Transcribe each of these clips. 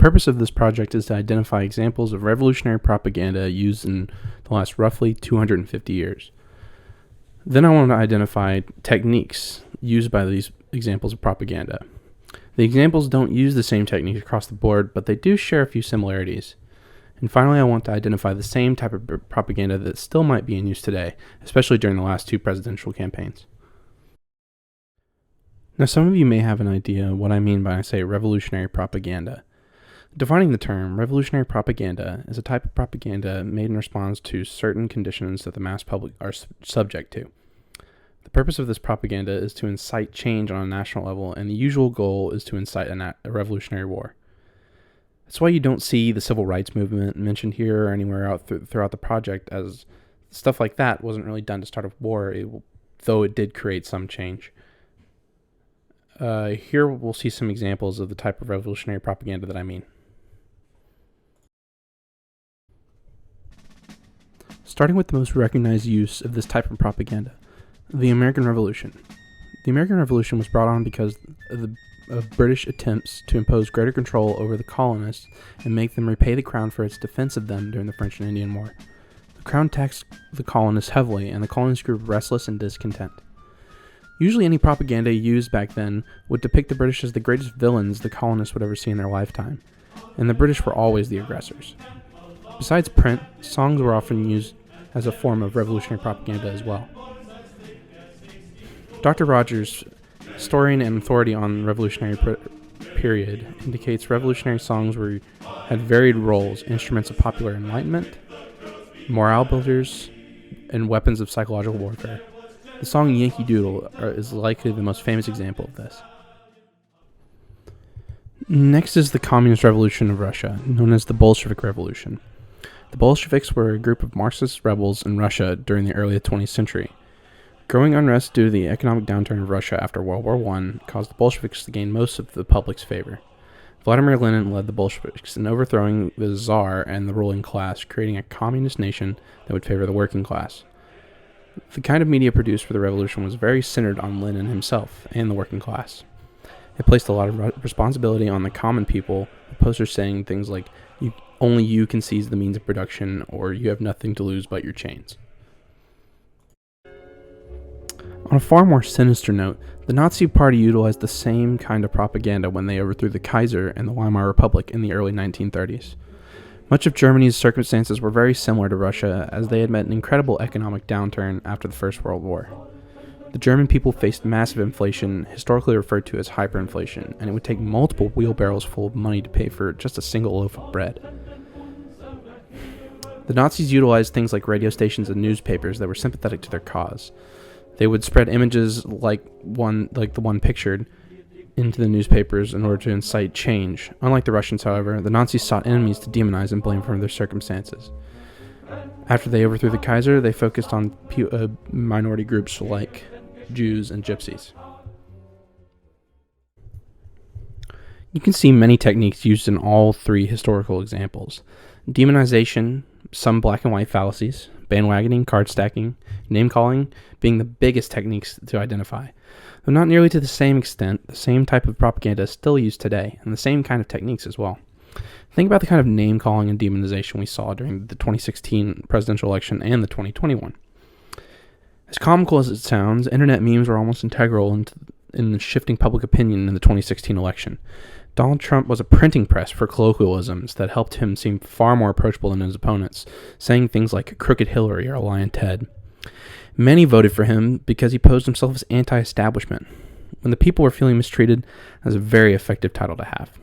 purpose of this project is to identify examples of revolutionary propaganda used in the last roughly 250 years. Then I want to identify techniques used by these examples of propaganda. The examples don't use the same techniques across the board, but they do share a few similarities. And finally, I want to identify the same type of propaganda that still might be in use today, especially during the last two presidential campaigns. Now, some of you may have an idea what I mean when I say revolutionary propaganda. Defining the term, revolutionary propaganda is a type of propaganda made in response to certain conditions that the mass public are subject to. The purpose of this propaganda is to incite change on a national level, and the usual goal is to incite a revolutionary war. That's why you don't see the civil rights movement mentioned here or anywhere out throughout the project, as stuff like that wasn't really done to start a war, though it did create some change. Here we'll see some examples of the type of revolutionary propaganda that I mean. Starting with the most recognized use of this type of propaganda, the American Revolution. The American Revolution was brought on because of British attempts to impose greater control over the colonists and make them repay the Crown for its defense of them during the French and Indian War. The Crown taxed the colonists heavily, and the colonists grew restless and discontent. Usually any propaganda used back then would depict the British as the greatest villains the colonists would ever see in their lifetime, and the British were always the aggressors. Besides print, songs were often used as a form of revolutionary propaganda as well. Dr. Rogers, historian and authority on the revolutionary period, indicates revolutionary songs had varied roles: instruments of popular enlightenment, morale builders, and weapons of psychological warfare. The song Yankee Doodle is likely the most famous example of this. Next is the Communist Revolution of Russia, known as the Bolshevik Revolution. The Bolsheviks were a group of Marxist rebels in Russia during the early 20th century. Growing unrest due to the economic downturn of Russia after World War I caused the Bolsheviks to gain most of the public's favor. Vladimir Lenin led the Bolsheviks in overthrowing the Tsar and the ruling class, creating a communist nation that would favor the working class. The kind of media produced for the revolution was very centered on Lenin himself and the working class. It placed a lot of responsibility on the common people, with posters saying things like, only you can seize the means of production, or you have nothing to lose but your chains. On a far more sinister note, the Nazi Party utilized the same kind of propaganda when they overthrew the Kaiser and the Weimar Republic in the early 1930s. Much of Germany's circumstances were very similar to Russia, as they had met an incredible economic downturn after the First World War. The German people faced massive inflation, historically referred to as hyperinflation, and it would take multiple wheelbarrows full of money to pay for just a single loaf of bread. The Nazis utilized things like radio stations and newspapers that were sympathetic to their cause. They would spread images like the one pictured into the newspapers in order to incite change. Unlike the Russians, however, the Nazis sought enemies to demonize and blame for their circumstances. After they overthrew the Kaiser, they focused on minority groups like Jews and Gypsies. You can see many techniques used in all three historical examples. Demonization, some black and white fallacies, bandwagoning, card stacking, name-calling being the biggest techniques to identify. Though not nearly to the same extent, the same type of propaganda is still used today, and the same kind of techniques as well. Think about the kind of name-calling and demonization we saw during the 2016 presidential election and the 2020 one. As comical as it sounds, internet memes were almost integral in the shifting public opinion in the 2016 election. Donald Trump was a printing press for colloquialisms that helped him seem far more approachable than his opponents, saying things like crooked Hillary or a lion Ted. Many voted for him because he posed himself as anti-establishment. When the people were feeling mistreated, that was a very effective title to have.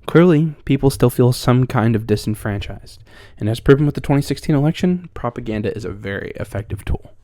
Clearly, people still feel some kind of disenfranchised, and as proven with the 2016 election, propaganda is a very effective tool.